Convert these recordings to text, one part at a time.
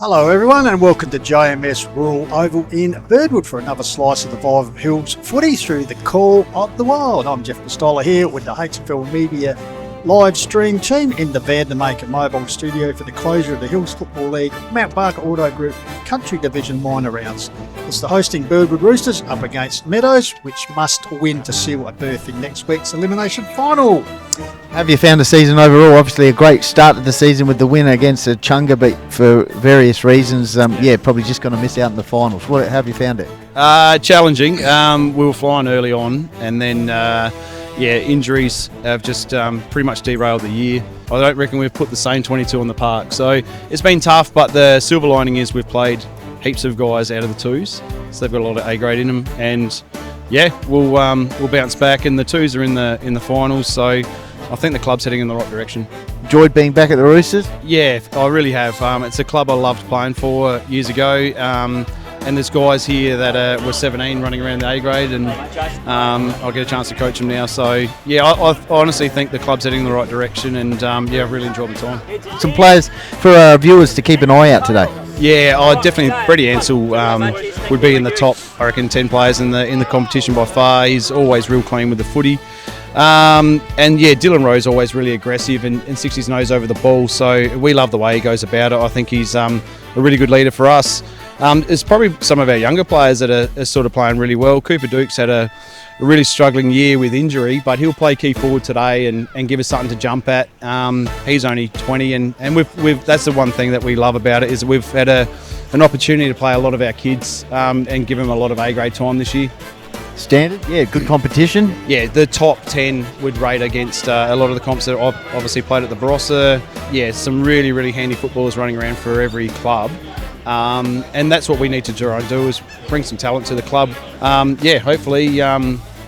Hello everyone and welcome to JMS Rural Oval in Birdwood for another slice of the Vive Hills footy through the call of the wild. I'm Jeff Pistola here with the HFL Media live stream team in the Vandermaker Mobile Studio for the closure of the Hills Football League Mount Barker Auto Group Country Division minor rounds. It's the hosting Birdwood Roosters up against Meadows, which must win to seal a berth in next week's elimination final. Have you found the season overall? Obviously a great start to the season with the win against Chunga, but for various reasons, probably just going to miss out in the finals. How have you found it? Challenging. We were flying early on, and then injuries have just pretty much derailed the year. I don't reckon we've put the same 22 on the park, so it's been tough. But the silver lining is we've played heaps of guys out of the twos, so they've got a lot of A grade in them, and we'll bounce back. And the twos are in the finals, so I think the club's heading in the right direction. Enjoyed being back at the Roosters? Yeah, I really have. It's a club I loved playing for years ago, and there's guys here that were 17 running around the A grade, and I'll get a chance to coach them now. So I honestly think the club's heading in the right direction, and I've really enjoyed my time. Some players for our viewers to keep an eye out today. Yeah, definitely. Freddie Ansell would be in the top, I reckon, 10 players in the competition by far. He's always real clean with the footy. Dylan Rowe's always really aggressive and sticks his nose over the ball, so we love the way he goes about it. I think he's a really good leader for us. It's probably some of our younger players that are sort of playing really well. Cooper Dukes had a really struggling year with injury, but he'll play key forward today and give us something to jump at. He's only 20, and we've that's the one thing that we love about it, is that we've had an opportunity to play a lot of our kids and give them a lot of A-grade time this year. Standard, good competition. Yeah, the top 10 would rate against a lot of the comps that I've obviously played at the Barossa. Yeah, some really, really handy footballers running around for every club. And that's what we need to try and do, is bring some talent to the club. Hopefully,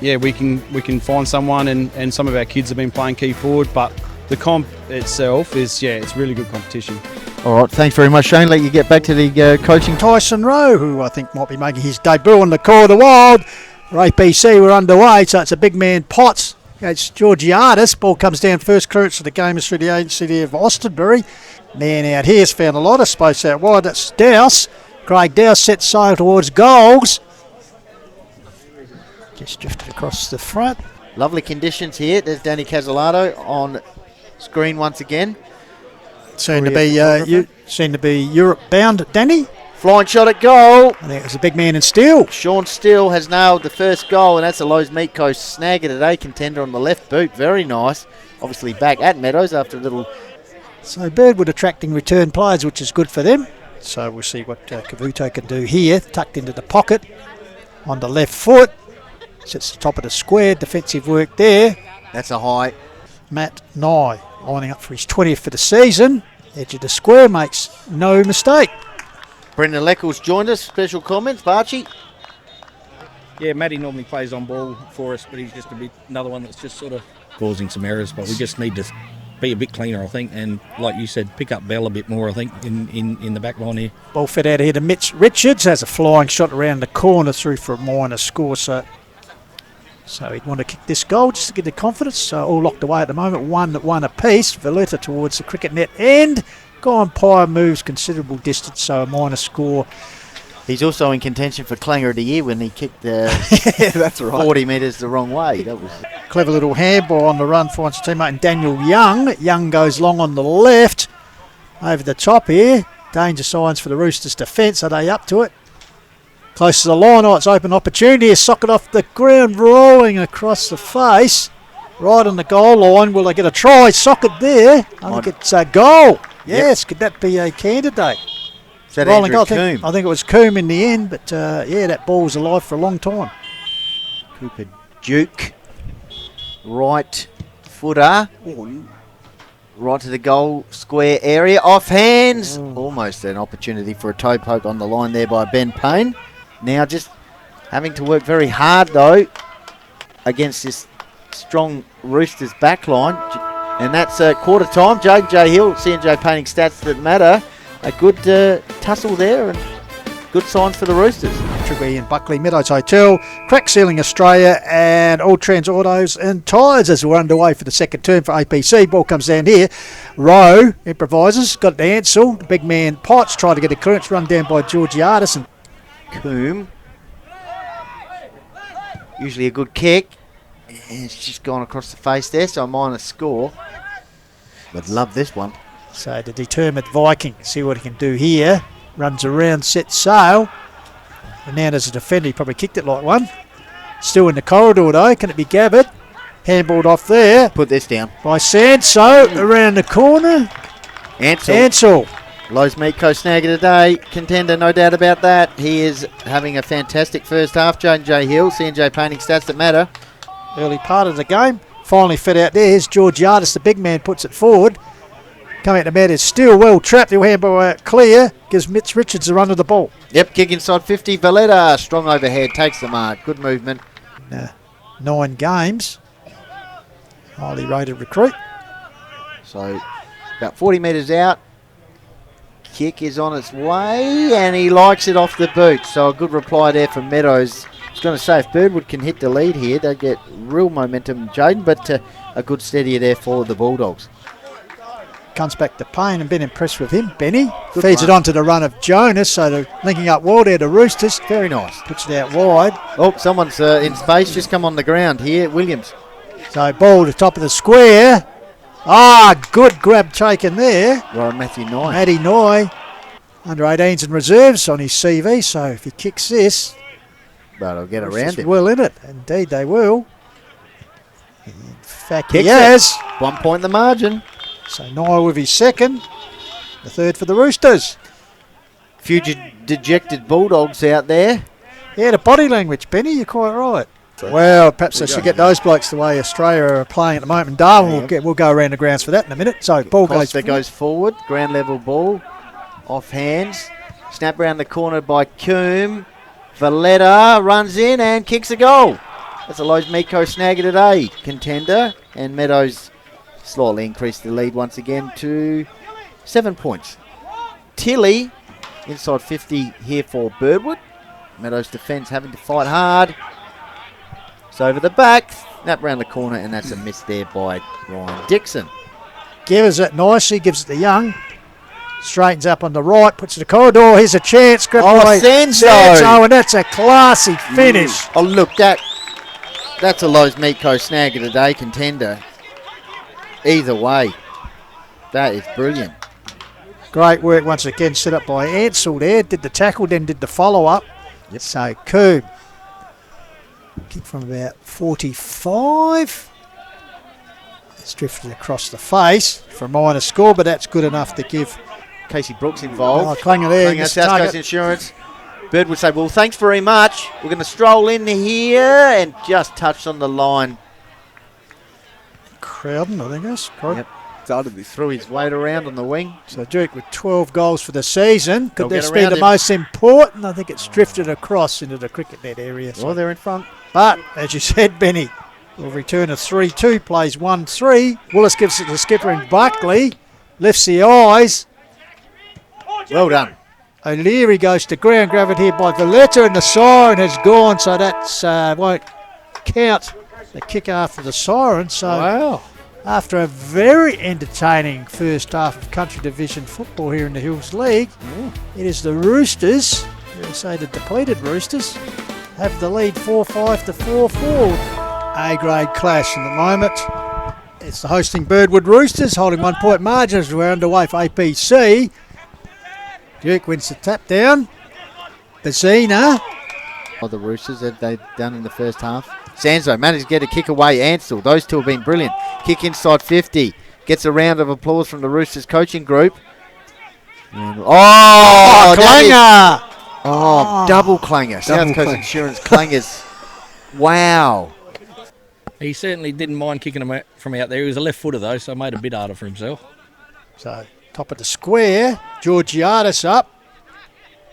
we can find someone, and some of our kids have been playing key forward, but the comp itself is, it's really good competition. All right, thanks very much, Shane. Let you get back to the coaching. Tyson Rowe, who I think might be making his debut on the call of the wild. Right, BC, we're underway, so it's a big man Potts against Georgiadis. Ball comes down, first clearance of the game is through the agency there of Austinbury. Man out here has found a lot of space out wide. That's Dowse. Craig Dowse sets sail towards goals. Just drifted across the front. Lovely conditions here. There's Danny Casalado on screen once again. Seem to be Europe bound, Danny. Flying shot at goal. I think it was a big man in Steele. Sean Steele has nailed the first goal, and that's a Lowe's Meat Coast snag it at A contender on the left boot. Very nice. Obviously back at Meadows after a little. So Birdwood attracting return players, which is good for them. So we'll see what Cavuto can do here. Tucked into the pocket on the left foot. Sits the top of the square. Defensive work there. That's a high. Matt Nye lining up for his 20th for the season. Edge of the square, makes no mistake. Brendan Leckles joined us. Special comments, Barchi? Yeah, Matty normally plays on ball for us, but he's just another one that's just sort of causing some errors. But we just need to be a bit cleaner, I think, and like you said, pick up Bell a bit more, I think, in the back line here. Ball fed out here to Mitch Richards. Has a flying shot around the corner through for a minor score. So he'd want to kick this goal just to get the confidence. All locked away at the moment. 1-1 apiece. Valletta towards the cricket net end. Guy Empire moves considerable distance, so a minor score. He's also in contention for Clanger of the Year when he kicked that's right. 40 metres the wrong way. That was clever little handball on the run, finds his teammate Daniel Young. Young goes long on the left. Over the top here. Danger signs for the Roosters' defence. Are they up to it? Close to the line. It's open opportunity. A socket off the ground, rolling across the face. Right on the goal line. Will they get a try? Socket there. I think it's a goal. Yes, yep. Could that be a candidate? Is that Andrew Coombe? I think it was Coombe in the end, but that ball was alive for a long time. Cooper Duke, right footer, right to the goal square area, off hands. Almost an opportunity for a toe poke on the line there by Ben Payne. Now just having to work very hard though against this strong Roosters backline. And that's quarter time. J Hill, C&J painting stats that matter. A good tussle there and good signs for the Roosters. Tribby and Buckley, Meadows Hotel, Crack Sealing Australia, and All Trans Autos and Tyres as we're underway for the second term for APC. Ball comes down here. Rowe improvises, got it to Ansell. The big man Potts tried to get a clearance, run down by Georgiadis. And Coombe. Usually a good kick. And it's just gone across the face there, so minus score. But love this one. so the determined Viking, see what he can do here. Runs around, sets sail. And now as a defender, he probably kicked it like one. Still in the corridor though, can it be Gabbard? Handballed off there Put this down. by Sanso, around the corner. Ansell. Lowe's Meatco snag of the day. Contender, no doubt about that. He is having a fantastic first half. J Hill, CNJ painting stats that matter. Early part of the game. Finally fed out there. Here's Georgiadis, the big man, puts it forward. Coming out the mat is still well trapped. He'll handball out clear. Gives Mitch Richards a run of the ball. Yep, kick inside 50. Valletta, strong overhead, takes the mark. Good movement. 9 games. Highly rated recruit. So, about 40 metres out. Kick is on its way, and he likes it off the boot. So, a good reply there from Meadows. I was going to say, if Birdwood can hit the lead here, they get real momentum, Jaden, but a good steadier there for the Bulldogs. Comes back to Payne and been impressed with him. Benny Good feeds run. it onto the run of Jonas, so they're linking up well there to Roosters. Very nice. Puts it out wide. Oh, someone's in space. Just come on the ground here. Williams. So ball to the top of the square. Good grab taken there. Right, Matthew Nye. Matty Noy, under 18s and reserves on his CV, so if he kicks this, But I'll get around Roosters him. will in it. Indeed they will. In fact, Kicks he has. 1 point the margin. So Nye with his second. The third for the Roosters. Few dejected Bulldogs out there. Yeah, the body language, Benny, you're quite right. Well, perhaps they should get those blokes the way Australia are playing at the moment. Darwin we'll go around the grounds for that in a minute. So ball Costa goes goes forward. Ground level ball. Off hands. Snap round the corner by Coombe. Valletta runs in and kicks a goal. That's a Lowe's Meatco snag of the day. Contender. And Meadows slightly increased the lead once again to 7 points. Tilly inside 50 here for Birdwood. Meadows defence having to fight hard. So over the back, snap round the corner, and that's a miss there by Ryan Dixon. gives it nicely, gives it to Young. Straightens up on the right, puts it to the corridor. Here's a chance. Sanso. And that's a classy finish. Oh, look, that's a Lowe's Meatco snag of the day, Contender. Either way, that is brilliant. Great work once again, set up by Ansell there. Did the tackle, then did the follow-up. Yep. So, Coombe. Kick from about 45. It's drifted across the face for a minor score, but that's good enough to give. Casey Brooks involved. Klanger there. Klanger, South Coast Insurance. Bird would say, well, thanks very much. We're going to stroll in here and just touched on the line. Crowden, I think that's correct. Yep. Threw his weight around on the wing. So Duke with 12 goals for the season. Could They'll this get be around the him. most important? I think it's drifted across into the cricket net area. So. Well, they're in front. But, as you said, Benny, will return a 3-2, plays 1-3. Willis gives it to skipper in Buckley. Lifts the eyes. Well done. O'Leary goes to ground, grabbed here by Valletta, and the siren has gone, so that won't count the kick after the siren. So, Wow. after a very entertaining first half of country division football here in the Hills League, it is the Roosters, we'll say the depleted Roosters, have the lead 4-5 to 4-4. A-grade clash in the moment. It's the hosting Birdwood Roosters holding 1 point margin as we're underway for APC. Duke wins the tap down. Bazina. What the Roosters have they done in the first half? Sanso managed to get a kick away. Ansell, those two have been brilliant. Kick inside 50. Gets a round of applause from the Roosters coaching group. And, Klanger! Double clanger. South Coast Insurance clangers. Wow. He certainly didn't mind kicking him out from out there. He was a left footer though, so made a bit harder for himself. So, top of the square. Georgiadis up.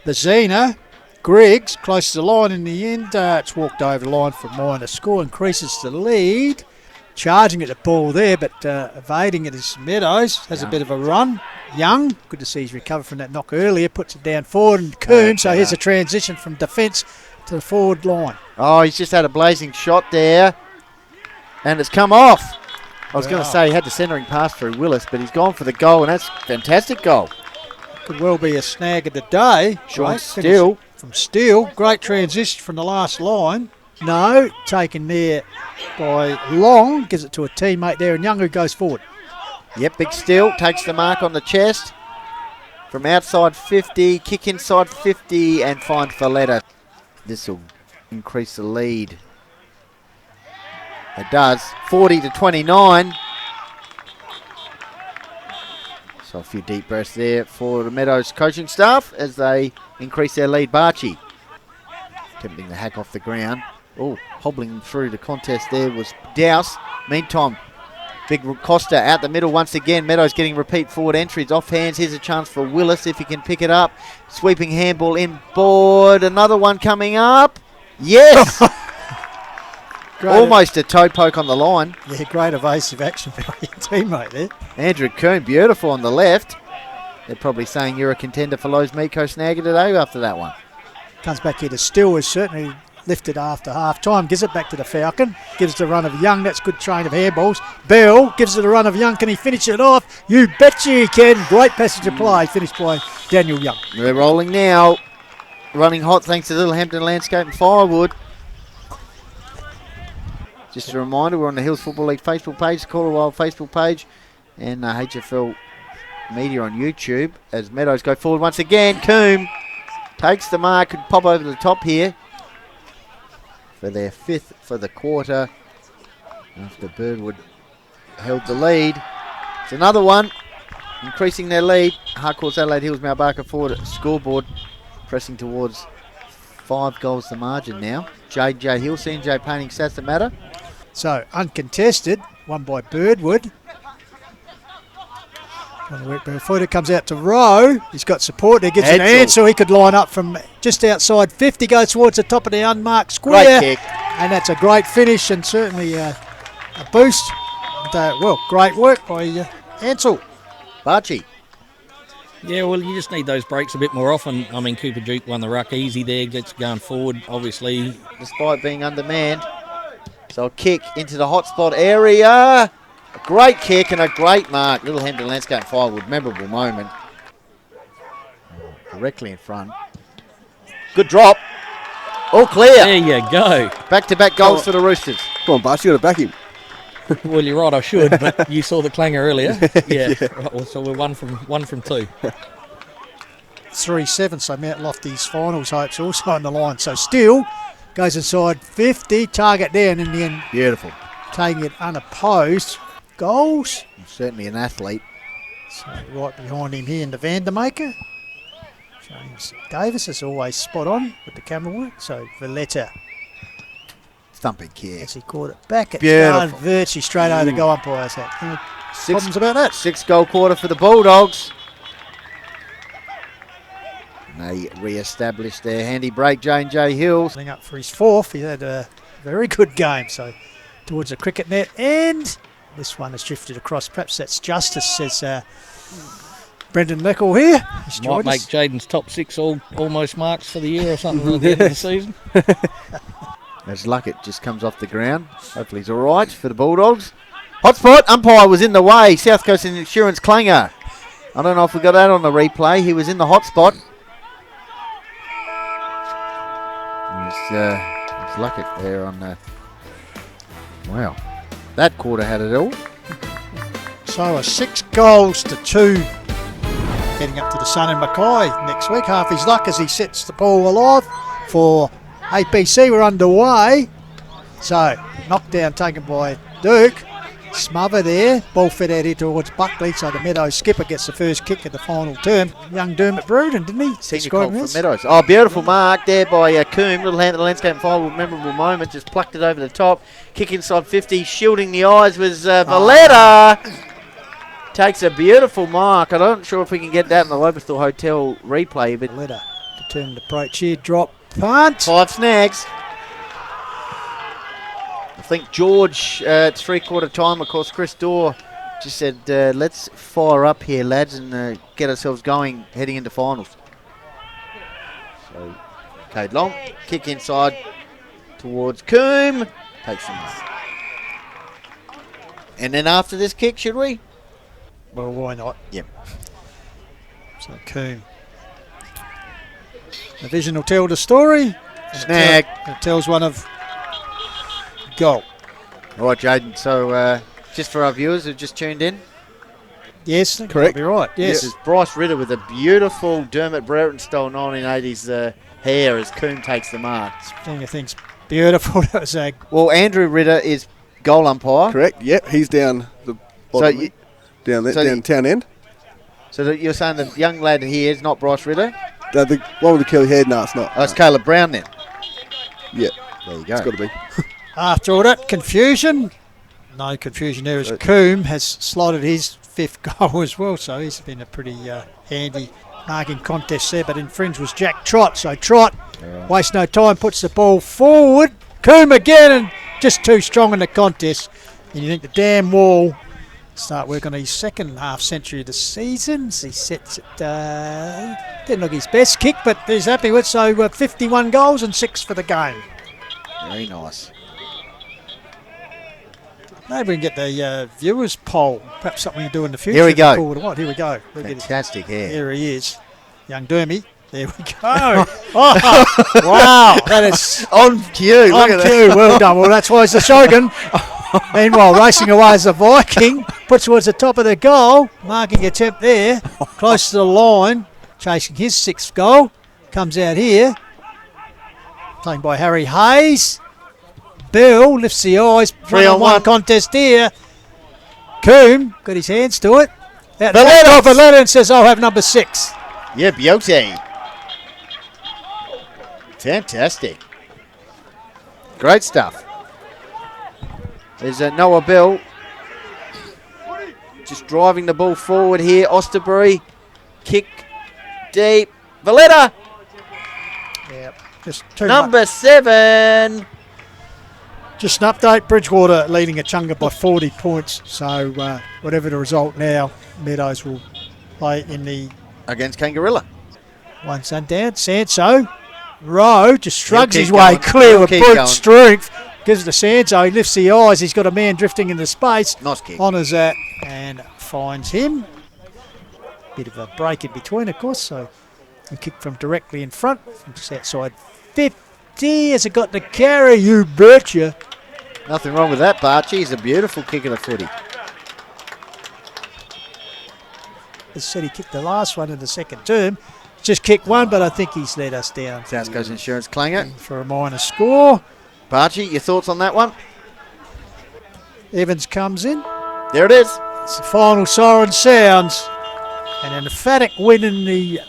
Bazina. Griggs, close to the line in the end. It's walked over the line for a minor score. Increases the lead. Charging at the ball there, but evading it is Meadows. Has a bit of a run. Young, good to see he's recovered from that knock earlier. Puts it down forward and Coombe. So here's a transition from defence to the forward line. Oh, he's just had a blazing shot there. And it's come off. I was going to say he had the centering pass through Willis, but he's gone for the goal, and that's a fantastic goal. Could well be a snag of the day. Sean Right, Steele. from Steele. Great transition from the last line. No, taken there by Long. Gives it to a teammate there, and Young, who goes forward. Yep, Big Steele takes the mark on the chest. From outside 50, kick inside 50, and find Valletta. This will increase the lead. It does. 40 to 29. So a few deep breaths there for the Meadows coaching staff as they increase their lead. Barchi attempting to hack off the ground. Oh, hobbling through the contest there was Douse. Meantime, Big Costa out the middle once again. Meadows getting repeat forward entries. Off hands. Here's a chance for Willis if he can pick it up. Sweeping handball inboard. Another one coming up. Yes! Almost a toe poke on the line. Yeah, great evasive action by your teammate there. Andrew Coombe, beautiful on the left. They're probably saying you're a contender for Lowe's Miko Snagger today after that one. Comes back here to Steele, is certainly lifted after half time. Gives it back to the Falcon. Gives the run of Young. That's good train of hairballs. Bell gives it a run of Young. Can he finish it off? You betcha he can. Great passage of play. Finished by Daniel Young. They're rolling now. Running hot thanks to Littlehampton Landscape and Firewood. Just a reminder, we're on the Hills Football League Facebook page, the Quarter Wild Facebook page, and HFL Media on YouTube. As Meadows go forward once again, Coombe takes the mark, could pop over the top here for their 5th for the quarter after Birdwood held the lead. It's another one, increasing their lead. Harcourt's Adelaide Hills, Mount Barker forward scoreboard, pressing towards 5 goals the margin now. J.J. Hill, CNJ painting stats that matter. So, uncontested, won by Birdwood. Footer comes out to Rowe. He's got support there, gets an answer. He could line up from just outside 50, goes towards the top of the unmarked square. Great kick. And that's a great finish and certainly a boost. And, well, great work by Ansel. Barchi. Yeah, well, you just need those breaks a bit more often. I mean, Cooper Duke won the ruck easy there, gets going forward, obviously. Despite being undermanned. So a kick into the hotspot area. A great kick and a great mark. Littlehampton Landscape Firewood, memorable moment. Directly in front. Good drop. All clear. There you go. Back-to-back goals for the Roosters. Come on, Bart, you got to back him. Well, you're right, I should, but you saw the clanger earlier. Yeah. Right, well, so we're one from 2. 3-7, so Mount Lofty's finals hopes also on the line. So Steele goes inside 50, target there, and in the end, Beautiful. taking it unopposed. Goals. Certainly an athlete. So right behind him here in the Vandermaker. James Davis is always spot on with the camera work. So Valletta, Thumping kick. as he caught it back, it's Beautiful. gone virtually straight over the goal umpire's hat. Any problems about that? 6-goal quarter for the Bulldogs. And they re-establish their handy break. J&J Hills. Setting up for his 4th. He had a very good game. So towards the cricket net, and this one has drifted across. Perhaps that's justice, says Brendan Leckle here. He's Might joined make us. Jaden's top 6 almost marks for the year or something at the end of the season. As Luckett just comes off the ground. Hopefully he's all right for the Bulldogs. Hotspot. Umpire was in the way. South Coast Insurance clanger. I don't know if we got that on the replay. He was in the hotspot. It's Luckett there on the... Wow. That quarter had it all. So a 6 goals to 2. Heading up to the Sun and Mackay next week. Half his luck as he sets the ball alive for APC. We're underway. So knockdown taken by Duke. Smother there. Ball fed out here towards Buckley. So the Meadows skipper gets the first kick of the final term. Young Dermot Bruden, didn't he? Senior call for Meadows. Oh, beautiful mark there by Coombe. Littlehampton Landscape and Firewood, memorable moment. Just plucked it over the top. Kick inside 50. Shielding the eyes was Valletta. Takes a beautiful mark. I'm not sure if we can get that in the Lobethal Hotel replay, but Valletta determined approach here. Drop punt. 5 snags. I think George, it's 3/4 time. Of course, Chris Dorr just said, let's fire up here, lads, and get ourselves going heading into finals. So Cade Long, kick inside towards Coombe. Takes the mark. And then after this kick, should we? Well, why not? Yep. So Coombe. The vision will tell the story. Snag. It tells one of goal. All right, Jaden. So just for our viewers who've just tuned in, Yes, Correct. Be right. this Yes. is Bryce Ritter with a beautiful Dermot Brereton style 1980s hair as Coombe takes the mark. Speaking of things beautiful, that was a Well, Andrew Ritter is goal umpire. Correct. Yep. He's down the bottom. So, you, down there, so down you- town end. so that you're saying the young lad here is not Bryce Ritter? The one with the curly hair. No, it's not. Oh, it's Caleb Brown then. Yep. There you go. It's got to be. after all that confusion. No confusion there as Coombe has slotted his 5th goal as well, so he's been a pretty handy marking contest there, but in fringe was Jack Trott. So Trott, waste no time, puts the ball forward. Coombe again, and just too strong in the contest. And you think the damn wall start work on his second half century of the season. He sets it, didn't look his best kick, but he's happy with. So 51 goals and 6 for the game. Very nice. Maybe we can get the viewers poll. Perhaps something to do in the future. Here we go. Call it what? Here we go. Look at it. Fantastic hair. There he is. Young Dermy. There we go. Oh, wow. That is On cue. Look on at cue. that. Well done. Well, that's why he's the Shogun. Meanwhile, racing away as a Viking. Puts towards the top of the goal. Marking attempt there. Close to the line. Chasing his 6th goal. Comes out here. Playing by Harry Hayes. Bill lifts the eyes. 3-on-1 contest here. Coombe got his hands to it. Out Valletta. of Valletta and says, I'll have number 6. Yeah, beauty. Fantastic. Great stuff. There's Noah Bill just driving the ball forward here. Osterbury, kick deep. Valletta, Yeah, just too much. number 7. Just an update, Bridgewater leading Achunga by 40 points. So whatever the result now, Meadows will play in the Against Kangarilla. one sundown. Sanso, Rowe just shrugs He'll his keep way going. clear He'll with keep brute going. strength. Gives it to Sanso, he lifts the eyes. He's got a man drifting into space. Nice kick. Honours that and finds him. Bit of a break in between, of course. So he kicked from directly in front. From just outside 50. Has it got the carry? You betcha. Nothing wrong with that, Barchi. He's a beautiful kick of the footy. As said, he kicked the last one in the second term. Just kicked one, but I think he's let us down South Coast Insurance clanger. for a minor score. Barchi, your thoughts on that one? Evans comes in. There it is. It's the final siren sounds. And an emphatic win in the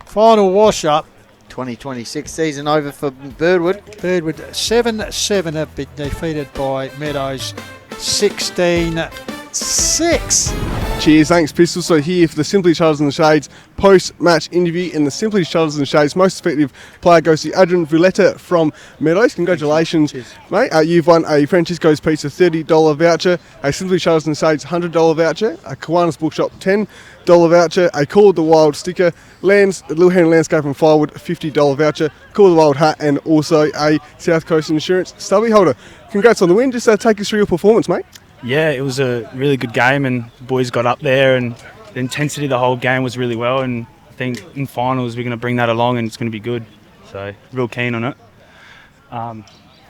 final wash-up. 2026 season over for Birdwood. Birdwood 7-7 have been defeated by Meadows 16-6. Cheers, thanks Pistol. So here for the Simply Shutters and the Shades post-match interview, and the Simply Shutters and the Shades most effective player goes to Adrian Valletta from Meadows. Congratulations, mate. You've won a Francisco's Pizza $30 voucher, a Simply Shutters and the Shades $100 voucher, a Kiwanis Bookshop $10 voucher, a Call of the Wild sticker, Little Hen Landscape and Firewood $50 voucher, Call of the Wild hat, and also a South Coast Insurance stubby holder. Congrats on the win. Just take us through your performance, mate. Yeah, it was a really good game, and the boys got up there, and the intensity of the whole game was really well, and I think in finals we're going to bring that along, and it's going to be good. So real keen on it.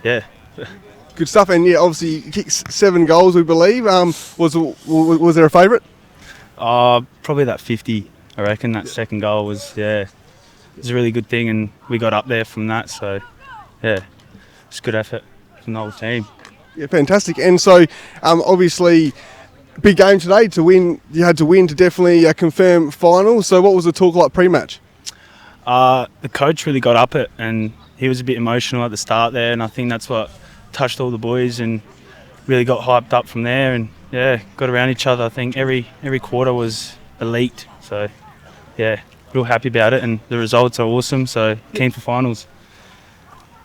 Yeah. Good stuff. And yeah, obviously you kicked 7 goals, we believe. Was there a favourite? Probably that 50, I reckon. That second goal was a really good thing, and we got up there from that. So yeah, it's a good effort from the whole team. Yeah, fantastic. And so, obviously, big game today to win. You had to win to definitely confirm final. So, what was the talk like pre-match? The coach really got up it, and he was a bit emotional at the start there, and I think that's what touched all the boys and really got hyped up from there. And yeah, got around each other. I think every quarter was elite. So yeah, real happy about it, and the results are awesome. So keen for finals.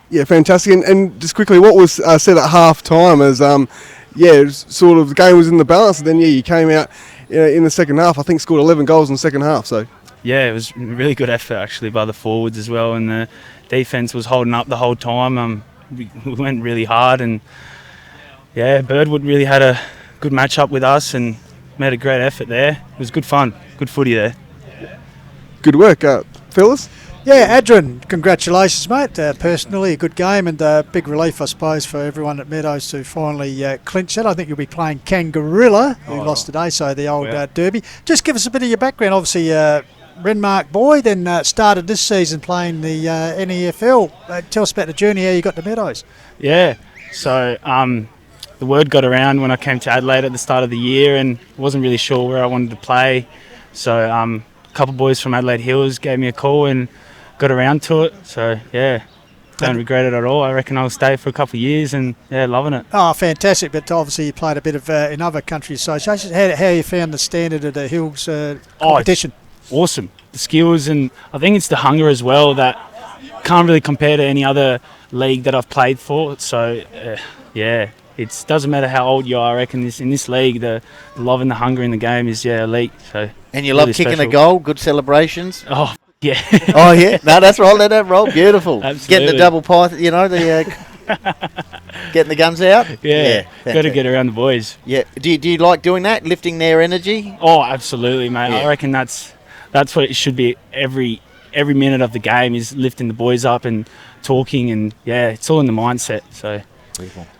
Yeah, fantastic. And just quickly, what was said at half time as, it was sort of the game was in the balance, and then, you came out in the second half, I think scored 11 goals in the second half. So Yeah, it was a really good effort actually by the forwards as well, and the defence was holding up the whole time. We went really hard, and yeah, Birdwood really had a good match up with us and made a great effort there. It was good fun, good footy there. Good work, fellas. Yeah, Adrian, congratulations, mate. Personally, a good game and a big relief, I suppose, for everyone at Meadows to finally clinch it. I think you'll be playing Kangarilla, who lost today, so the old derby. Just give us a bit of your background. Obviously, Renmark boy, then started this season playing the NEFL. Tell us about the journey, how you got to Meadows. Yeah, so the word got around when I came to Adelaide at the start of the year and wasn't really sure where I wanted to play. So a couple of boys from Adelaide Hills gave me a call and got around to it. So, yeah, don't regret it at all. I reckon I'll stay for a couple of years and, yeah, loving it. Oh, fantastic. But obviously you played a bit of in other country associations. How you found the standard of the Hills competition? Awesome. The skills, and I think it's the hunger as well that can't really compare to any other league that I've played for. So, yeah, it doesn't matter how old you are. I reckon in this league, the love and the hunger in the game is, elite. So, and you love kicking a goal, good celebrations. Oh, yeah. Oh, yeah. No, that's right. Let that roll. Beautiful. Absolutely. Getting the double pie, getting the guns out. Yeah. Got to get around the boys. Yeah. Do you like doing that, lifting their energy? Oh, absolutely, mate. Yeah. I reckon that's what it should be. Every minute of the game is lifting the boys up and talking, and yeah, it's all in the mindset. So.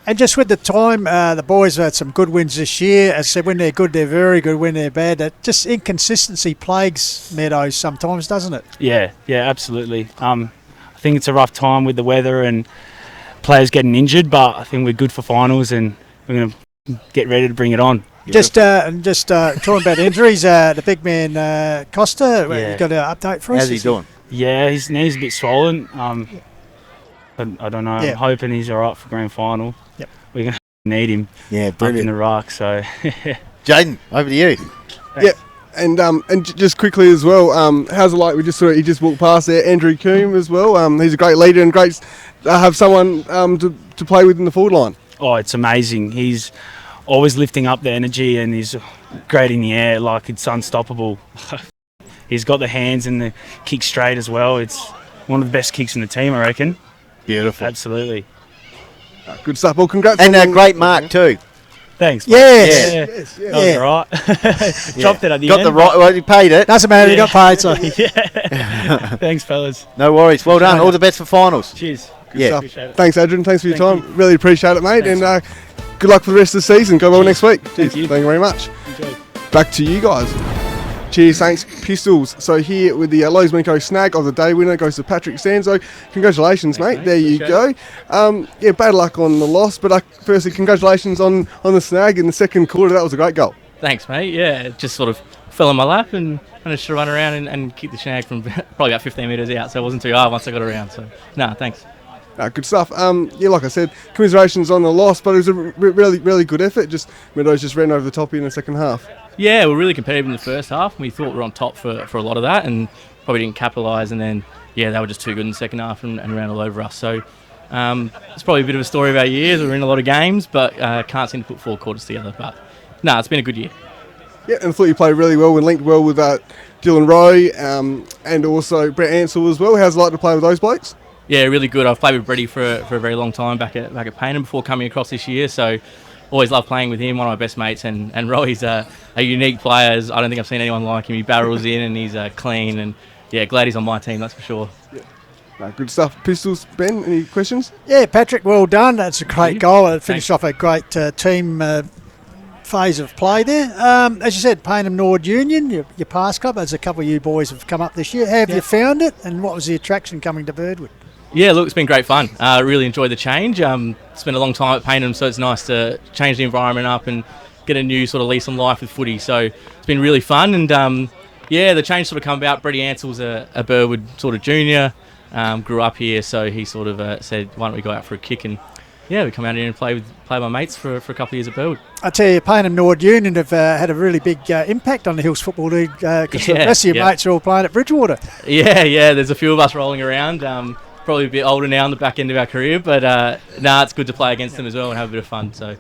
And just with the time, the boys have had some good wins this year. As I said, when they're good, they're very good. When they're bad, that just inconsistency plagues Meadows sometimes, doesn't it? Yeah, absolutely. I think it's a rough time with the weather and players getting injured, but I think we're good for finals and we're going to get ready to bring it on. Just talking about injuries, the big man Costa, you got an update for us? How's he doing? Yeah, his knee's a bit swollen. I don't know. Yeah. I'm hoping he's all right for grand final. Yep. We're going to need him up in the ruck. So, Jaden, over to you. Thanks. Yeah, and just quickly as well, how's it like? We just saw he just walked past there, Andrew Coombe as well. He's a great leader and great to have someone to play with in the forward line. Oh, it's amazing. He's always lifting up the energy and he's great in the air. Like, it's unstoppable. He's got the hands and the kick straight as well. It's one of the best kicks in the team, I reckon. Beautiful. Absolutely. Good stuff. Well, congrats. And a great mark too. Thanks. Yes. That was all right. Dropped it at the end. Got the right. Well, you paid it. Doesn't matter. You got paid. So. Thanks, fellas. No worries. Well done. All the best for finals. Cheers. Good stuff. Thanks, Adrian. Thanks for your time. Really appreciate it, mate. Thanks. And good luck for the rest of the season. Go well next week. Thank you. Thank you very much. Enjoy. Back to you guys. Cheers, thanks, Pistols. So here with the Lowe's Minko snag of the day winner goes to Patrick Sanzo. Congratulations, mate. There you go. Bad luck on the loss, but firstly, congratulations on the snag in the second quarter. That was a great goal. Thanks, mate. Yeah, it just sort of fell in my lap and managed to run around and kick the snag from probably about 15 metres out, so it wasn't too hard once I got around. So, thanks. Good stuff. Like I said, commiserations on the loss, but it was a really, really good effort. Just Meadows just ran over the top in the second half. Yeah, we're really competitive in the first half. We thought we were on top for a lot of that and probably didn't capitalise. And then, they were just too good in the second half and ran all over us. So it's probably a bit of a story of our years. We're in a lot of games, but can't seem to put 4 quarters together. But, it's been a good year. Yeah, and I thought you played really well and linked well with Dylan Rowe and also Brett Ansell as well. How's it like to play with those blokes? Yeah, really good. I've played with Brady for a very long time back at Payneham before coming across this year. So always love playing with him, one of my best mates. And Roy's a unique player. I don't think I've seen anyone like him. He barrels in and he's clean. And, glad he's on my team, that's for sure. Yeah. Good stuff. Pistols, Ben, any questions? Yeah, Patrick, well done. That's a great goal. It finished off a great team phase of play there. As you said, Payneham Nord Union, your past club, as a couple of you boys have come up this year. How have you found it, and what was the attraction coming to Birdwood? Yeah, look, it's been great fun. Really enjoyed the change. Spent a long time at Payneham, so it's nice to change the environment up and get a new sort of lease on life with footy. So it's been really fun, and the change sort of come about. Brady Ansell's a Birdwood sort of junior, grew up here, so he sort of said, why don't we go out for a kick? And we come out here and play my mates for a couple of years at Birdwood. I tell you, Payneham Nord Union have had a really big impact on the Hills Football League because the rest of your mates are all playing at Bridgewater. Yeah, there's a few of us rolling around. Probably a bit older now on the back end of our career, but it's good to play against them as well and have a bit of fun. So,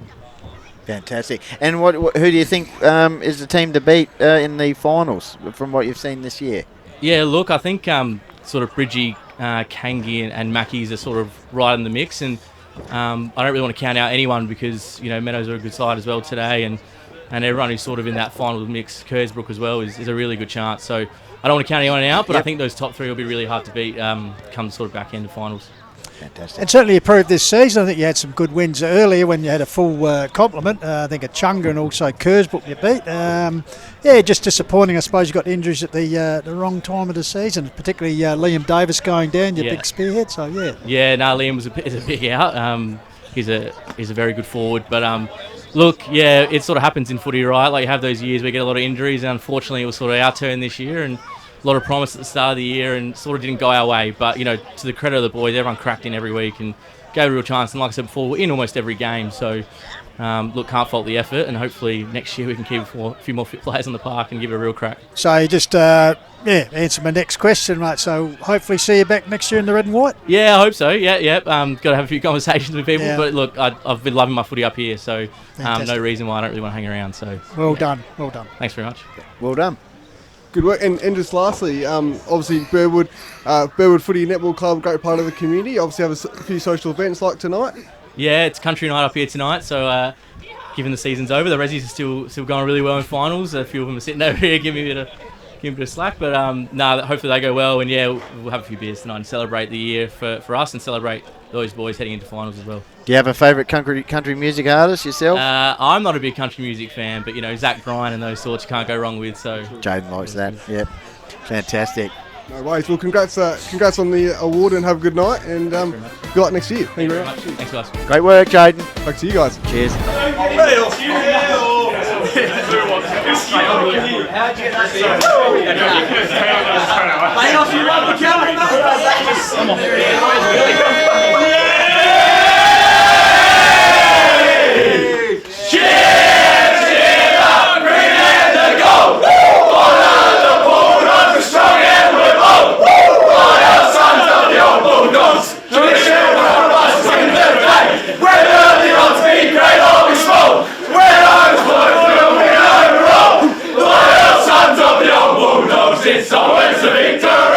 fantastic. And who do you think is the team to beat in the finals from what you've seen this year? Yeah, look, I think sort of Bridgie, Kangi and Mackies are sort of right in the mix, and I don't really want to count out anyone because, you know, Meadows are a good side as well today, and everyone who's sort of in that final mix, Kersbrook as well, is a really good chance. So I don't want to count anyone out, but I think those top three will be really hard to beat come sort of back end of finals. Fantastic. And certainly improved this season. I think you had some good wins earlier when you had a full complement. I think a Chunga and also Kersbrook you beat. Yeah, just disappointing. I suppose you got injuries at the wrong time of the season, particularly Liam Davis going down, your big spearhead. So yeah. Yeah, no, Liam is a big out. He's a very good forward, but look, yeah, it sort of happens in footy, right? Like you have those years where you get a lot of injuries, and unfortunately, it was sort of our turn this year, and a lot of promise at the start of the year, and sort of didn't go our way. But you know, to the credit of the boys, everyone cracked in every week and gave a real chance. And like I said before, we're in almost every game. So look, can't fault the effort, and hopefully next year we can keep a few more fit players on the park and give it a real crack. So you just answer my next question, mate. So hopefully see you back next year in the red and white. Yeah, I hope so. Yeah. Got to have a few conversations with people. Yeah. But look, I've been loving my footy up here, so no reason why I don't really want to hang around. So well done. Thanks very much. Well done. Good work. And just lastly, obviously Birdwood Footy Netball Club, great part of the community. Obviously have a few social events like tonight. Yeah, it's country night up here tonight. So given the season's over, the Rezzies are still going really well in finals. A few of them are sitting over here giving me a bit of slack. But hopefully they go well. And yeah, we'll have a few beers tonight and celebrate the year for us and celebrate those boys heading into finals as well. Do you have a favourite country music artist yourself? I'm not a big country music fan, but you know, Zach Bryan and those sorts you can't go wrong with. So Jaden likes that. Yep, fantastic. No worries. Well, congrats on the award and have a good night. And good luck next year. Thank you very much. Thanks, guys. Great work, Jaden. Back to you guys. Cheers. It's always a victory!